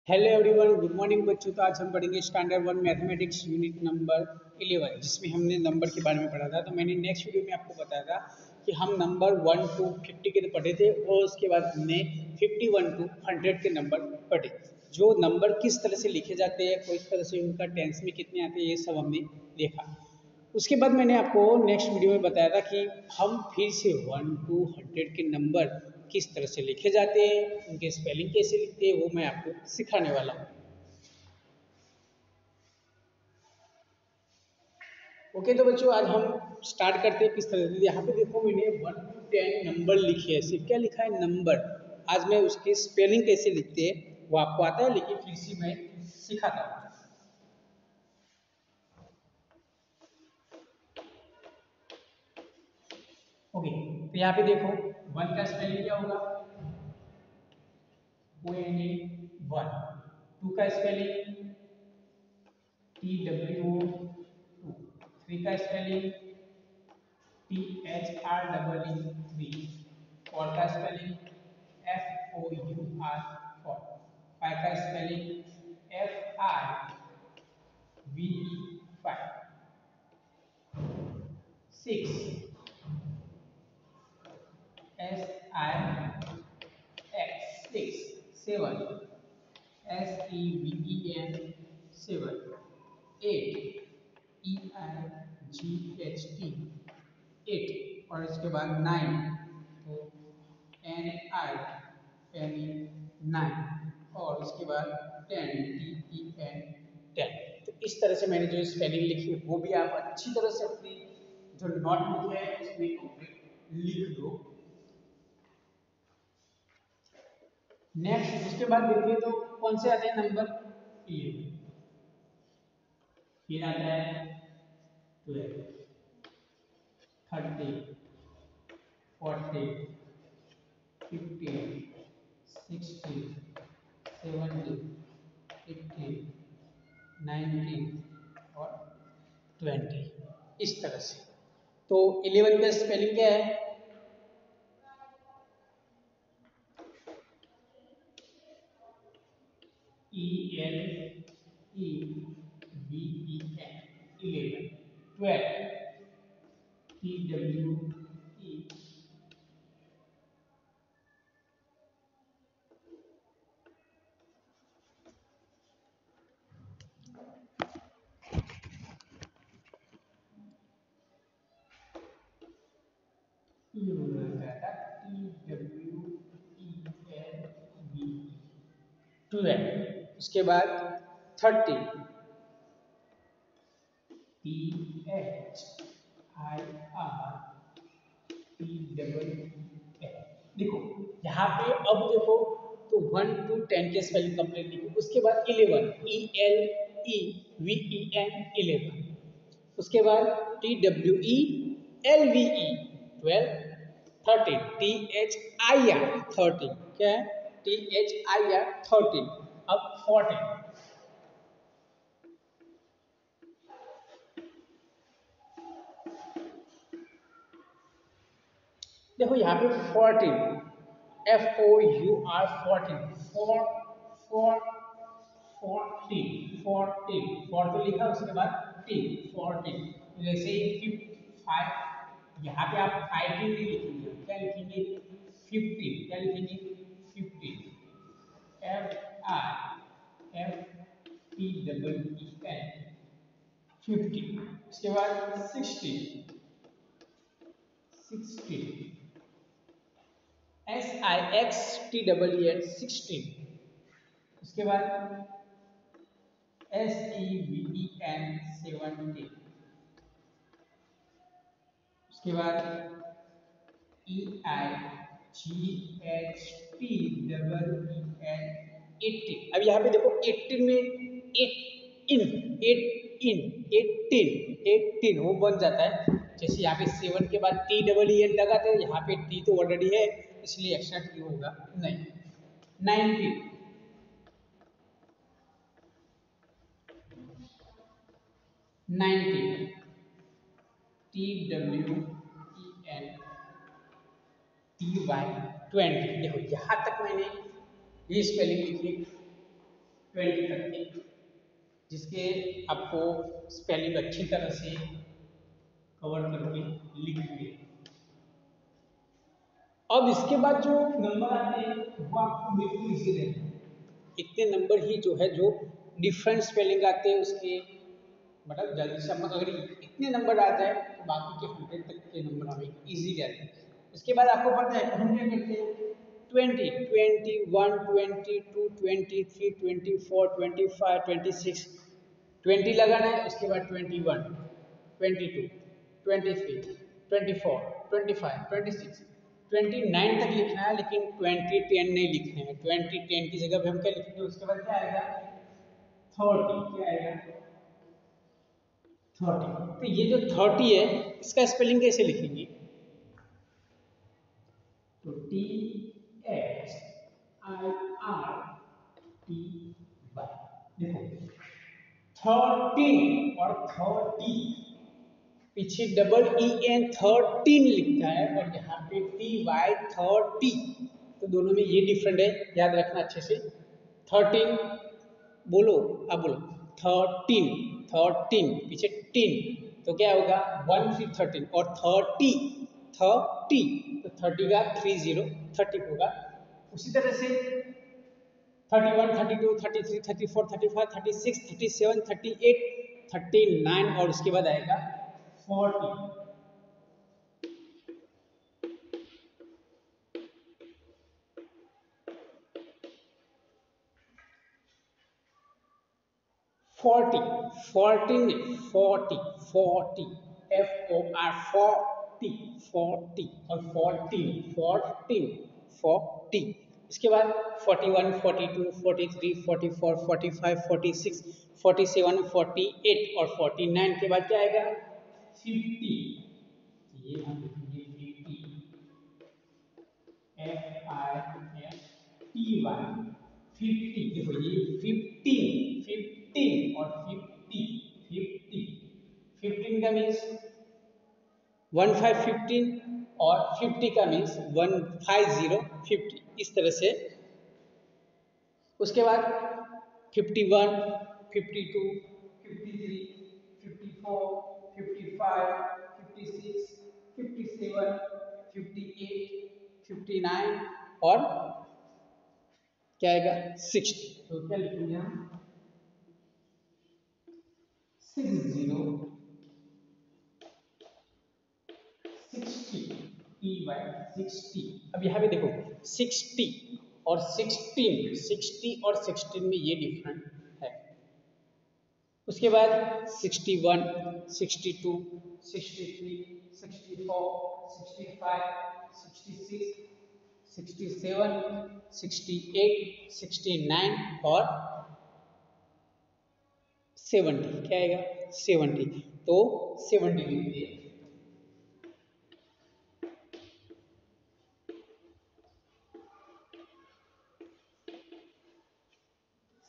Hello everyone, good morning बच्चों। तो आज हम पढ़ेंगे स्टैंडर्ड 1 मैथमेटिक्स यूनिट नंबर 11, जिसमें हमने नंबर के बारे में पढ़ा था। तो मैंने नेक्स्ट वीडियो में आपको बताया था कि हम नंबर 1 to 50 के तो पढ़े थे, और उसके बाद हमने 51 to 100 के नंबर पढ़े। जो नंबर किस तरह से लिखे जाते हैं, किस तरह से उनका टेंस में कितने आते हैं, ये सब हमने देखा। उसके बाद मैंने आपको नेक्स्ट वीडियो में बताया था कि हम फिर से 1 to 100 के नंबर किस तरह से लिखे जाते हैं, उनके स्पेलिंग कैसे लिखते हैं, वो मैं आपको सिखाने वाला हूँ। ओके, तो बच्चों आज हम स्टार्ट करते हैं किस तरह से। यहाँ पे देखो, मैंने 1 to 10 नंबर लिखे हैं। सिर्फ क्या लिखा है, नंबर। आज मैं उसके स्पेलिंग कैसे लिखते हैं वो आपको आता है, लेकिन फिर से मैं सिखाता हूँ। ओके, तो यहाँ पे देखो, 1 का स्पेलिंग क्या होगा, ONE 1। 2 का स्पेलिंग TWO 2। 3 का स्पेलिंग THREE 3। 4 का स्पेलिंग FOUR 4। 5 का spelling FIVE 5। 6 SIX 6। 7 SEVEN 7। 8 EIGHT 8। और इसके बाद 9, तो NINE 9। और उसके बाद 10 TEN 10। तो इस तरह से मैंने जो स्पेलिंग लिखी है वो भी आप अच्छी तरह से अपनी जो नोटबुक है उसमें कंप्लीट लिख दो। नेक्स्ट उसके बाद देखिए तो कौन से आते हैं नंबर 11। फिर आता है 12, 30, 40, 50, 60, 70, 80, 90 और 20, इस तरह से। तो 11 का स्पेलिंग क्या है, ELEVEN 11। 12 TWE 12। उसके बाद 30 THIREE। देखो यहाँ पे, अब देखो तो 1 to 10 के स्पेलिंग कंप्लीट लिखो। उसके बाद 11 ELEVEN 11। उसके बाद TWELVE 12। 13 THIR 13, क्या है, THIR 13। अब 14। देखो यहाँ पे 14 FOUR 14। 4 4 14 14 4 तो लिखा, उसके बाद टी 14। जैसे ही 5, यहाँ पे आप 5 नहीं लिखेंगे, क्या लिखेंगे, 15। क्या लिखेंगे, 15। FIFTEEN 50। उसके बाद 60 60 SIXTEEN 16। उसके बाद SEVEN 17। उसके बाद EIGHTEEN 18। अब यहाँ पे देखो 18 में एटीन वो बन जाता है। जैसे यहाँ पे 7 के बाद TEEN लगाते हैं, यहाँ पे टी तो ऑलरेडी है, इसलिए एक्स्ट्रा टी होगा नहीं। 19 19 TWENTY 20। देखो यहाँ तक मैंने ये स्पेलिंग लिखी। 20 तक के, जिसके आपको स्पेलिंग अच्छी तरह से कवर करके लिखेंगे। अब इसके बाद जो नंबर आते हैं वो आपको बिल्कुल इजी रहते हैं। इतने नंबर ही जो है जो डिफरेंट स्पेलिंग आते हैं उसके मतलब जल्दी से हम अगर इतने नंबर आ जाए तो बाकी के 100 तक के नंबर हमें इजी रहते हैं। उसके बाद आपको पता है हम क्या करते हैं 20, 21, 22, 23, 24, 25, 26 20 लगाना है। उसके बाद 21, 22, 23, 24, 25, 26, 29 तक लिखना है, लेकिन 20, 10 नहीं लिखने हैं। 20, 10 की जगह पे हम क्या लिखेंगे, उसके बाद क्या आएगा 30, क्या आएगा 30। तो ये जो 30 है इसका स्पेलिंग कैसे लिखेंगे, तो THIRTY। देखो 13 और 30 पीछे डबल EN 13 लिखता है और यहाँ पे TY 30, तो दोनों में ये डिफरेंट है, याद रखना अच्छे से। 13 बोलो, अब बोलो 13, 13 पीछे 10 तो क्या होगा 1 फिर 13 और 30 तो 30 का 30 30 होगा। उसी तरह से 31, 32, 33, 34, 35, 36, 37, 38, 39 और उसके बाद आएगा 40। 40, 14, 40, 40, FOR 40, 40 और 14, 14, 40। इसके बाद 41, 42, 43, 44, 45, 46, 47, 48 और 49 के बाद क्या आएगा 50। ये हम लिखेंगे 50, FIFTY। देखो ये 15, 15 और 50, 50, 15 का मीन्स 15, 15 और 50 का मीन्स 150, 50 इस तरह से। उसके बाद 51, 52, 53, 54, 55, 56, 57, 58, 59 और क्या आएगा 60। तो क्या लिखेंगे हम 60, 60, TY 60। अब यहाँ पे देखो 60 और 16, 60 और 16 में ये डिफरेंट है। उसके बाद 61, 62, 63, 64, 65, 66, 67, 68, 69 और 70 क्या आएगा 70। तो 70 लिखिए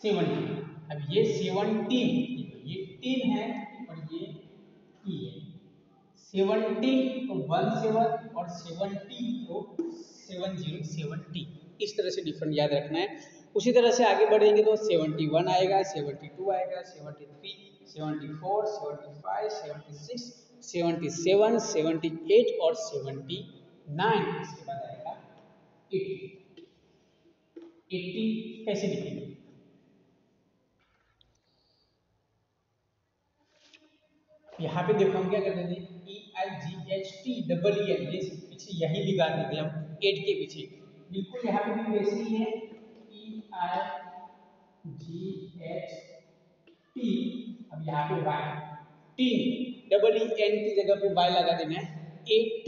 70। अब ये 17, ये 10 है और ये E है। 17 तो 17 और 70 तो 70, 70 इस तरह से डिफरेंट याद रखना है। उसी तरह से आगे बढ़ेंगे तो 71 आएगा, 72 आएगा, 73, 74, 75, 76, 77, 78 और 79। इसके बाद आएगा 80। 80 कैसे लिखेंगे, यहाँ पे देखो हम क्या करते थे EIGHT ये पीछे यही लगा देते हम 8 के पीछे, बिल्कुल यहाँ पे भी वैसे ही है EIGHT। अब यहाँ पे वाई टी EEN की जगह पे वाई लगा देना है AT,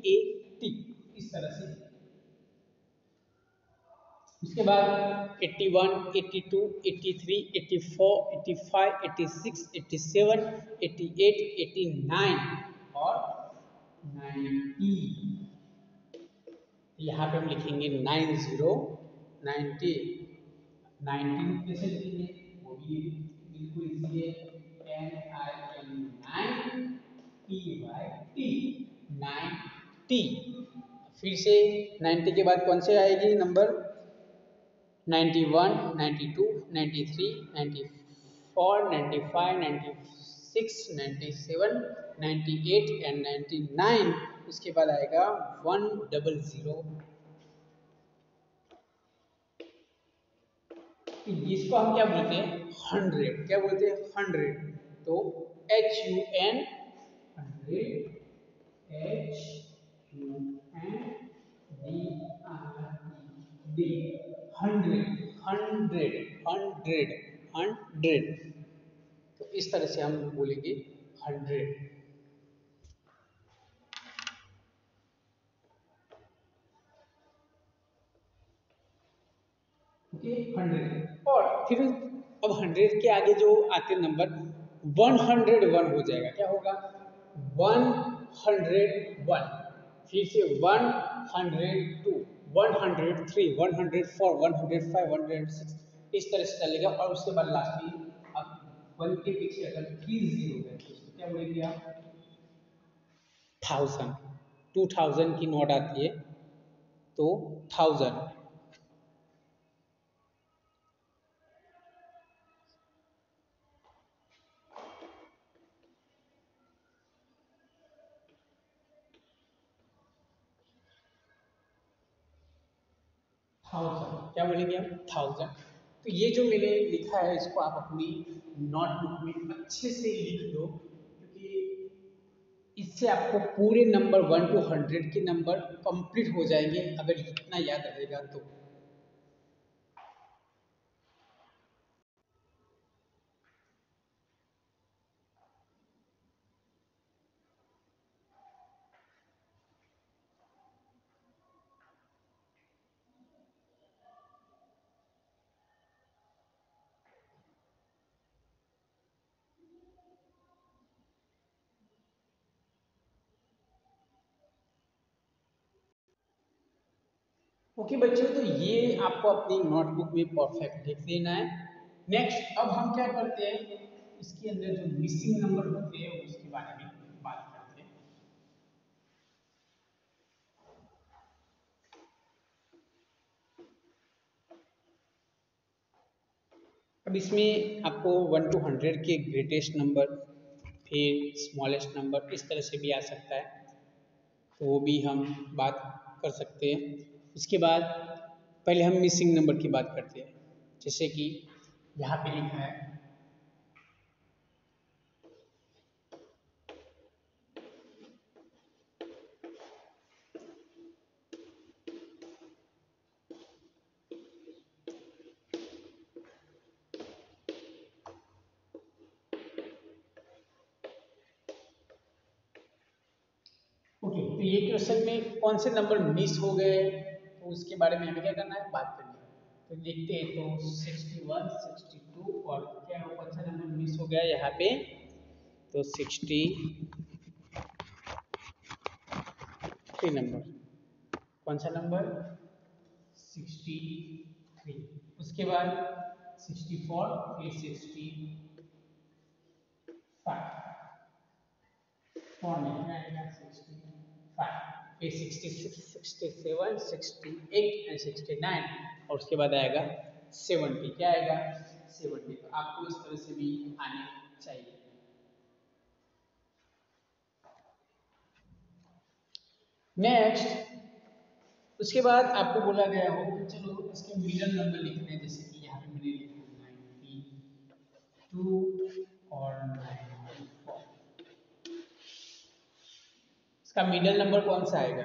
AT इस तरह से। उसके बाद 81, 82, 83, 84, 85, 86, 87, 88, 89 और 90। यहाँ पे हम लिखेंगे 90, 90, 19 कैसे लिखेंगे वो भी बिल्कुल इजी है NIN, 90। फिर से 90 के बाद कौन से आएगी नंबर 91, 92, 93, 94, 95, 96, 97, 98 एंड 99। उसके बाद आएगा 100। इसको हम क्या बोलते हैं? 100। क्या बोलते हैं? 100। तो HUN 100, HUNDRED, 100। तो इस तरह से हम बोलेंगे 100। ओके, 100। और फिर अब 100 के आगे जो आते नंबर 101 हो जाएगा। क्या होगा? 101। फिर से 102, 103, 104, 105, 106, इस तरह से चलेगा। और उसके बाद लास्ट में अब 1 के पीछे अगर 3 जीरो है तो उसको क्या बोलेंगे आप? 1000। 2000 की नोट आती है तो 1000। 1000 क्या बोलेंगे हम? 1000। तो ये जो मैंने लिखा है इसको आप अपनी नोटबुक में अच्छे से लिख दो, क्योंकि इससे आपको पूरे नंबर 1 to 100 के नंबर कंप्लीट हो जाएंगे अगर इतना याद रहेगा तो। ओके बच्चों, तो ये आपको अपनी नोटबुक में परफेक्ट लिख देना है। नेक्स्ट अब हम क्या करते हैं, इसके अंदर जो मिसिंग नंबर होते हैं उसके बारे में बात करते हैं। अब इसमें आपको 1 to 100 के ग्रेटेस्ट नंबर, फिर स्मॉलेस्ट नंबर, इस तरह से भी आ सकता है, तो वो भी हम बात कर सकते हैं। इसके बाद पहले हम मिसिंग नंबर की बात करते हैं। जैसे कि यहाँ पे लिखा है ओके, तो ये क्वेश्चन में कौन से नंबर मिस हो गए तो उसके बारे में हमें क्या करना है, बात करनी है। तो देखते हैं, तो 61, 62 और क्या कौन सा नंबर मिस हो गया यहाँ पे, तो 63 नंबर। कौन सा नंबर? 63। उसके बाद 64, फिर 65, 4 में क्या आएगा? 65, फिर 66, 67, 68 एंड 69 और उसके बाद आएगा 70। क्या आएगा? 70। तो आपको इस तरह से भी आने चाहिए। नेक्स्ट उसके बाद आपको बोला गया हो कि चलो इसके मिडल नंबर लिखते हैं, जैसे कि यहाँ पे मैंने लिखा 92 और 94। इसका मिडल नंबर कौन सा आएगा?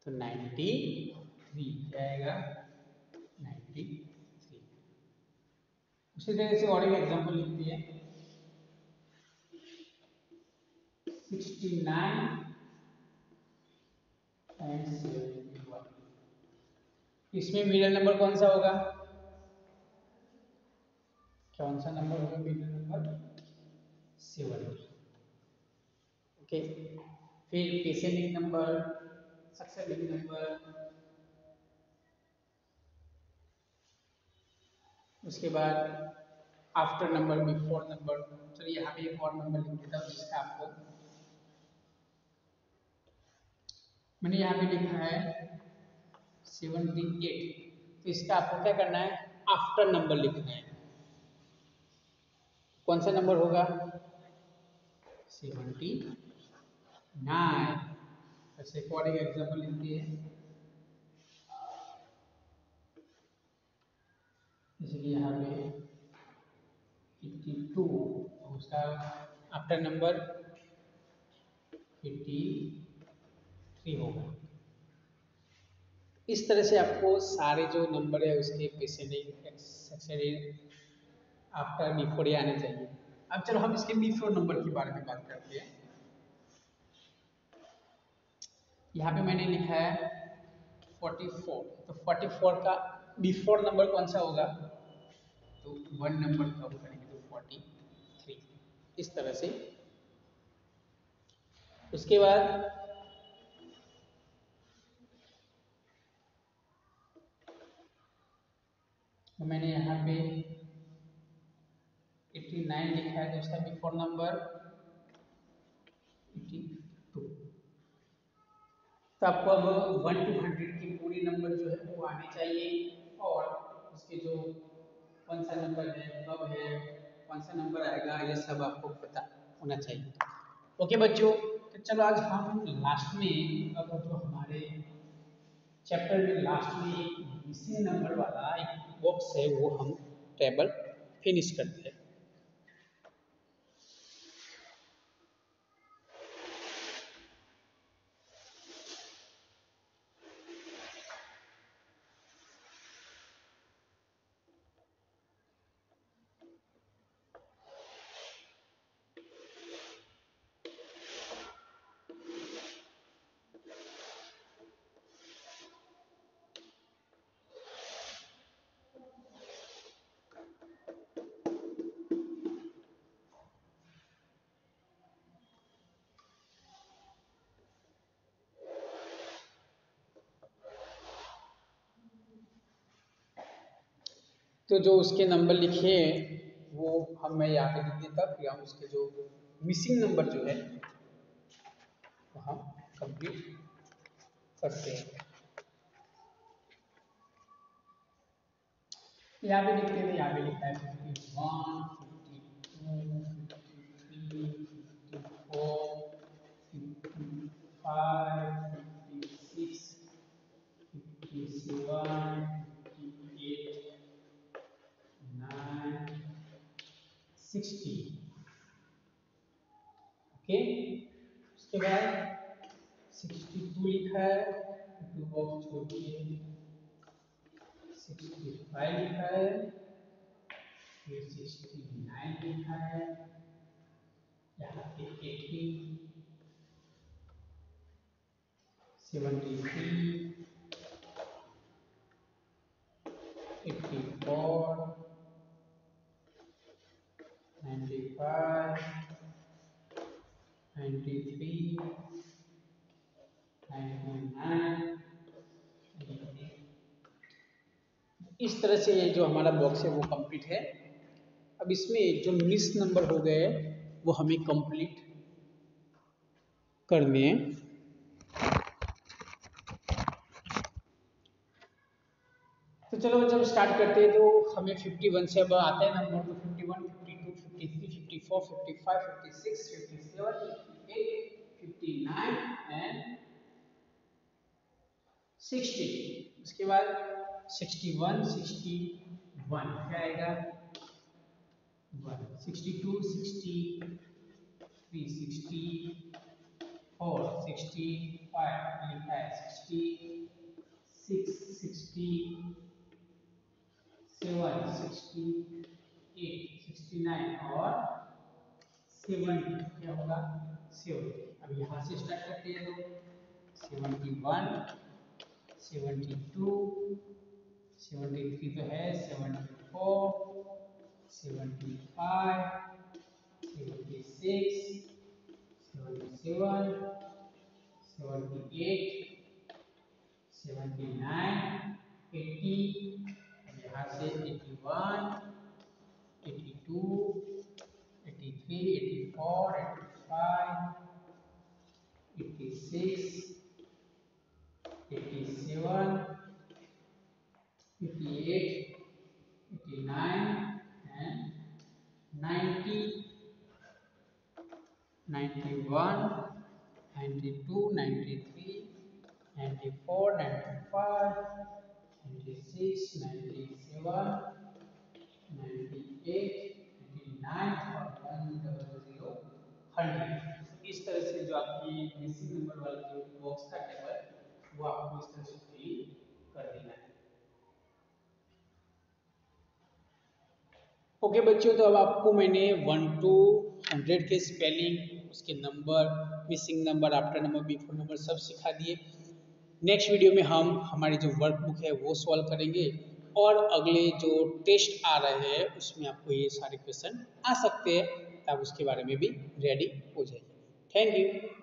तो 93। क्या आएगा? 93। उसी तरह से और एक एग्जांपल लिखते हैं, 69 एंड 71। इसमें मिडल नंबर कौन सा होगा? कौन सा नंबर होगा मिडल नंबर? 70। ओके, फिर डिसेंडिंग नंबर, सक्सेसिव नंबर, उसके बाद आफ्टर नंबर, बिफोर नंबर। चलिए यहाँ पे एक और नंबर लिख देता हूँ जिसका आपको मैंने यहाँ पे लिखा है 78। तो इसका आपको क्या करना है, आफ्टर नंबर लिखना है। कौन सा नंबर होगा, 79। ऐसे एक और एक एग्जाम्पल लिखते हैं, इसलिए यहाँ पे 52, उसका आफ्टर नंबर 53 होगा। इस तरह से आपको सारे जो नंबर है उसके प्रीसीडिंग आफ्टर बिफोर ये आने चाहिए। अब चलो हम इसके बिफोर नंबर के बारे में बात करते हैं। यहाँ पे मैंने लिखा है 44, तो 44 का बिफोर नंबर कौन सा होगा, तो 1 नंबर कम करेंगे तो 43, इस तरह से। उसके बाद तो मैंने यहाँ पे 89 लिखा है, तो उसका बिफोर नंबर 82। तो आपको अब 1 to 100 के पूरे नंबर जो है वो आने चाहिए, और उसके जो कौन सा नंबर है, कब है, कौन सा नंबर आएगा, ये सब आपको पता होना चाहिए। ओके बच्चों, तो चलो आज हम लास्ट में, अब जो हमारे चैप्टर में लास्ट में एक मिसिंग नंबर वाला एक बॉक्स है वो हम टेबल फिनिश करते हैं। तो जो उसके नंबर लिखे हैं वो हम मैं यहाँ पे लिख देता, फिर हम उसके जो मिसिंग नंबर जो है वो हम कंप्लीट करते हैं। यहाँ पे लिखते हैं, यहाँ पे लिखा है 51, 52, 53, 54, 55, 56, 57, 58, 9, 60। ओके, उसके बाद 62 लिखा है, टू बॉक्स छोड़ के 65 लिखा है, फिर 69 लिखा है, यहाँ पे 80, 73, 84, 95, 93, 99, इस तरह से ये जो हमारा बॉक्स है वो कंप्लीट है। अब इसमें जो मिस नंबर हो गए वो हमें कंप्लीट करने हैं। तो चलो जब स्टार्ट करते हैं तो हमें 51 से अब आते हैं नंबर, तो 51, 52, 53, 54, 55, 56, 57, 58, 59 एंड 60। उसके बाद 61, 61 क्या आएगा, 62, 63, 64, 65 लिखा है, 66, 67, 68, 69 और 70 क्या होगा, 70। अब यहाँ से स्टार्ट करते हैं तो 71, 72, 73 तो है, 74, 75, 76, 77, 78, 79, 80, यहाँ से 81, 82, 83, 84, 85, 86, 87, 88, 89 and 90, 91, 92, 93, 94, 95, 96, 97, 98, 99 और 100, 100। इस तरह से जो आपकी मिसिंग नंबर वाली जो बॉक्स का टेबल वो आपको इस तरह से फिल कर देना है। ओके बच्चों, तो अब आपको मैंने 1 to 100 के स्पेलिंग, उसके number, missing number, after number, before number सब सिखा दिए। नेक्स्ट वीडियो में हम हमारी जो वर्कबुक है वो सॉल्व करेंगे और अगले जो टेस्ट आ रहे हैं उसमें आपको ये सारे क्वेश्चन आ सकते हैं, आप उसके बारे में भी रेडी हो जाइए। Thank you.